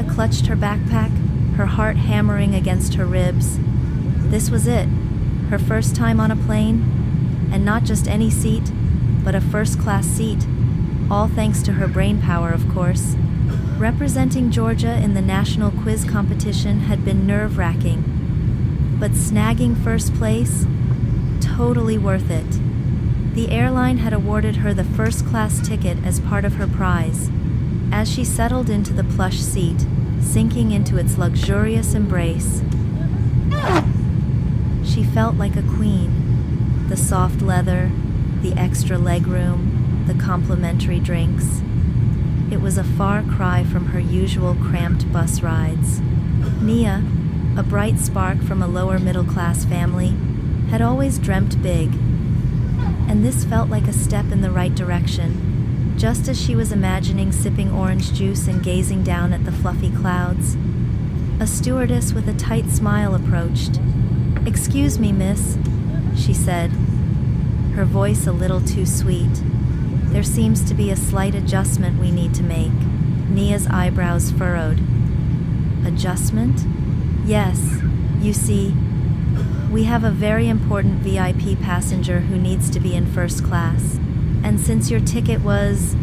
Nia clutched her backpack, her heart hammering against her ribs. This was it, her first time on a plane, and not just any seat, but a first-class seat, all thanks to her brainpower, of course. Representing Georgia in the national quiz competition had been nerve-wracking, but snagging first place? Totally worth it. The airline had awarded her the first-class ticket as part of her prize. As she settled into the plush seat, sinking into its luxurious embrace, she felt like a queen. The soft leather, the extra legroom, the complimentary drinks. It was a far cry from her usual cramped bus rides. Nia, a bright spark from a lower middle-class family, had always dreamt big. And this felt like a step in the right direction, just as she was imagining sipping orange juice and gazing down at the fluffy clouds. A stewardess with a tight smile approached. "Excuse me, miss," she said, her voice a little too sweet. "There seems to be a slight adjustment we need to make." Nia's eyebrows furrowed. "Adjustment?" "Yes, you see, we have a very important VIP passenger who needs to be in first class. And since your ticket was,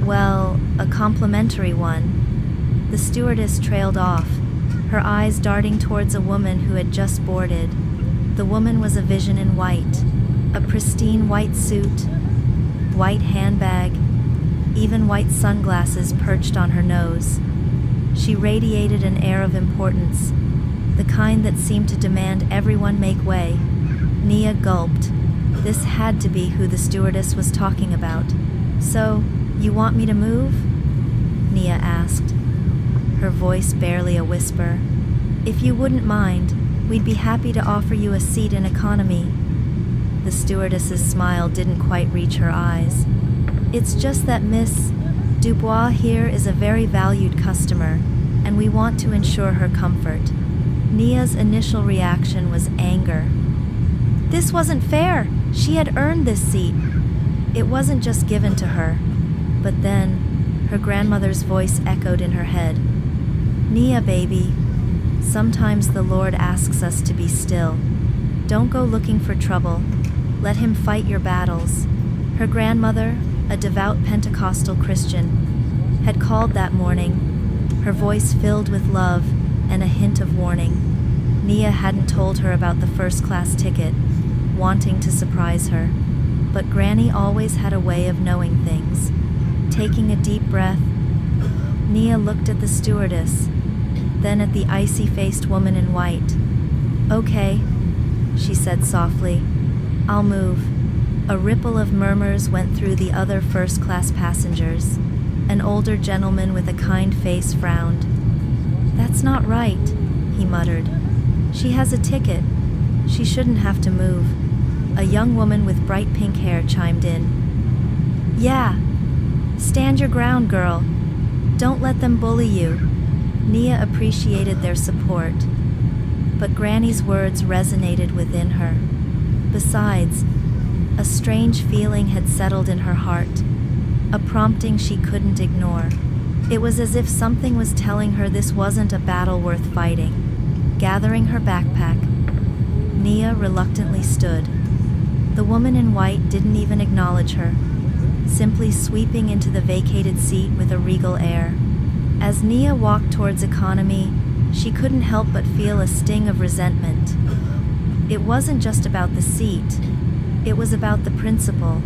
well, a complimentary one," the stewardess trailed off, her eyes darting towards a woman who had just boarded. The woman was a vision in white, a pristine white suit, white handbag, even white sunglasses perched on her nose. She radiated an air of importance, the kind that seemed to demand everyone make way. Nia gulped. This had to be who the stewardess was talking about. "So, you want me to move?" Nia asked, her voice barely a whisper. "If you wouldn't mind, we'd be happy to offer you a seat in economy." The stewardess's smile didn't quite reach her eyes. "It's just that Miss Dubois here is a very valued customer, and we want to ensure her comfort." Nia's initial reaction was anger. This wasn't fair. She had earned this seat. It wasn't just given to her. But then, her grandmother's voice echoed in her head. "Nia, baby, sometimes the Lord asks us to be still. Don't go looking for trouble. Let him fight your battles." Her grandmother, a devout Pentecostal Christian, had called that morning, her voice filled with love and a hint of warning. Nia hadn't told her about the first-class ticket, wanting to surprise her, but Granny always had a way of knowing things. Taking a deep breath, Nia looked at the stewardess, then at the icy-faced woman in white. "Okay," she said softly, "I'll move." A ripple of murmurs went through the other first-class passengers. An older gentleman with a kind face frowned. "That's not right," he muttered. "She has a ticket. She shouldn't have to move." A young woman with bright pink hair chimed in. "Yeah, stand your ground, girl. Don't let them bully you." Nia appreciated their support, but Granny's words resonated within her. Besides, a strange feeling had settled in her heart, a prompting she couldn't ignore. It was as if something was telling her this wasn't a battle worth fighting. Gathering her backpack, Nia reluctantly stood. The woman in white didn't even acknowledge her, simply sweeping into the vacated seat with a regal air. As Nia walked towards economy, she couldn't help but feel a sting of resentment. It wasn't just about the seat, it was about the principle.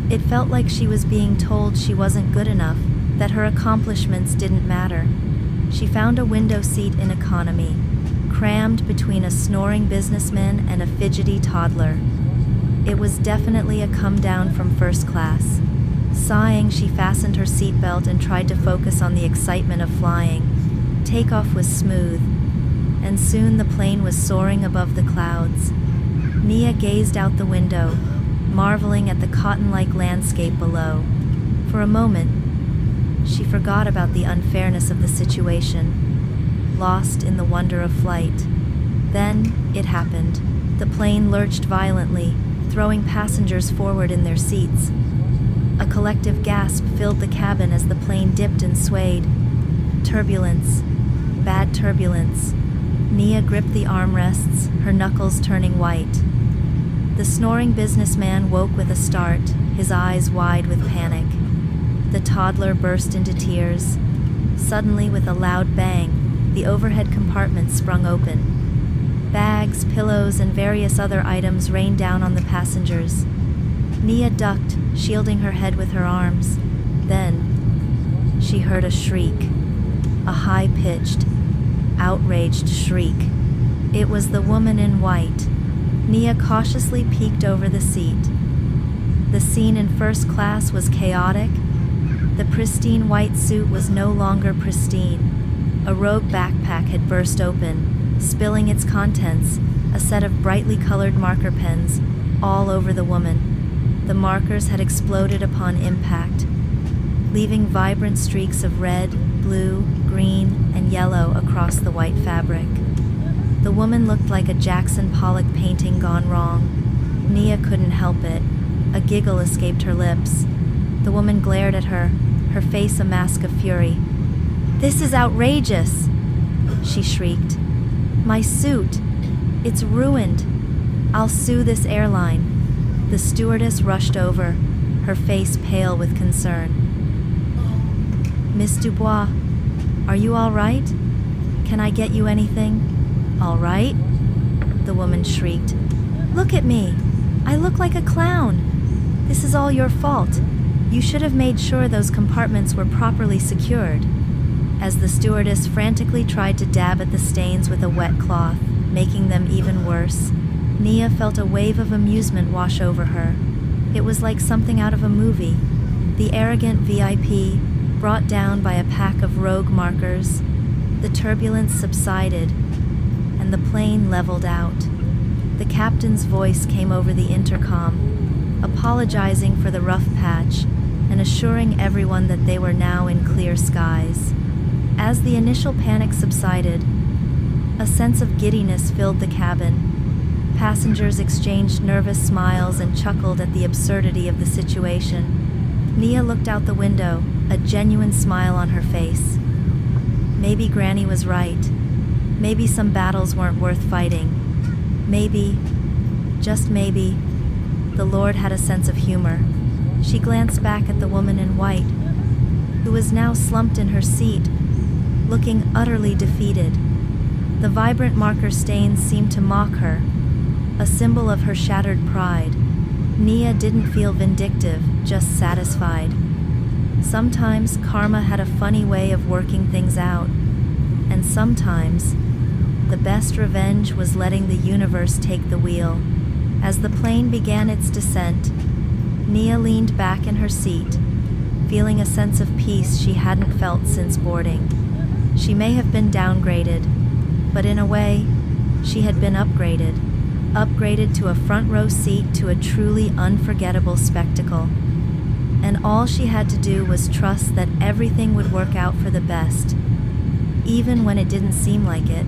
It felt like she was being told she wasn't good enough, that her accomplishments didn't matter. She found a window seat in economy, crammed between a snoring businessman and a fidgety toddler. It was definitely a come down from first class. Sighing, she fastened her seatbelt and tried to focus on the excitement of flying. Takeoff was smooth, and soon the plane was soaring above the clouds. Nia gazed out the window, marveling at the cotton-like landscape below. For a moment, she forgot about the unfairness of the situation, lost in the wonder of flight. Then, it happened. The plane lurched violently, throwing passengers forward in their seats. A collective gasp filled the cabin as the plane dipped and swayed. Turbulence. Bad turbulence. Nia gripped the armrests, her knuckles turning white. The snoring businessman woke with a start, his eyes wide with panic. The toddler burst into tears. Suddenly, with a loud bang, the overhead compartment sprung open. Bags, pillows, and various other items rained down on the passengers. Nia ducked, shielding her head with her arms. Then, she heard a shriek. A high-pitched, outraged shriek. It was the woman in white. Nia cautiously peeked over the seat. The scene in first class was chaotic. The pristine white suit was no longer pristine. A rogue backpack had burst open, spilling its contents, a set of brightly colored marker pens, all over the woman. The markers had exploded upon impact, leaving vibrant streaks of red, blue, green, and yellow across the white fabric. The woman looked like a Jackson Pollock painting gone wrong. Nia couldn't help it. A giggle escaped her lips. The woman glared at her, her face a mask of fury. "This is outrageous!" she shrieked. "My suit! It's ruined! I'll sue this airline." The stewardess rushed over, her face pale with concern. "Miss Dubois, are you all right? Can I get you anything?" "All right?" the woman shrieked. "Look at me! I look like a clown! This is all your fault. You should have made sure those compartments were properly secured." As the stewardess frantically tried to dab at the stains with a wet cloth, making them even worse, Nia felt a wave of amusement wash over her. It was like something out of a movie. The arrogant VIP, brought down by a pack of rogue markers. The turbulence subsided, and the plane leveled out. The captain's voice came over the intercom, apologizing for the rough patch and assuring everyone that they were now in clear skies. As the initial panic subsided, a sense of giddiness filled the cabin. Passengers exchanged nervous smiles and chuckled at the absurdity of the situation. Nia looked out the window, a genuine smile on her face. Maybe Granny was right. Maybe some battles weren't worth fighting. Maybe, just maybe, the Lord had a sense of humor. She glanced back at the woman in white, who was now slumped in her seat, looking utterly defeated. The vibrant marker stains seemed to mock her, a symbol of her shattered pride. Nia didn't feel vindictive, just satisfied. Sometimes karma had a funny way of working things out, and sometimes the best revenge was letting the universe take the wheel. As the plane began its descent, Nia leaned back in her seat, feeling a sense of peace she hadn't felt since boarding. She may have been downgraded, but in a way, she had been upgraded. Upgraded to a front row seat to a truly unforgettable spectacle. And all she had to do was trust that everything would work out for the best, even when it didn't seem like it.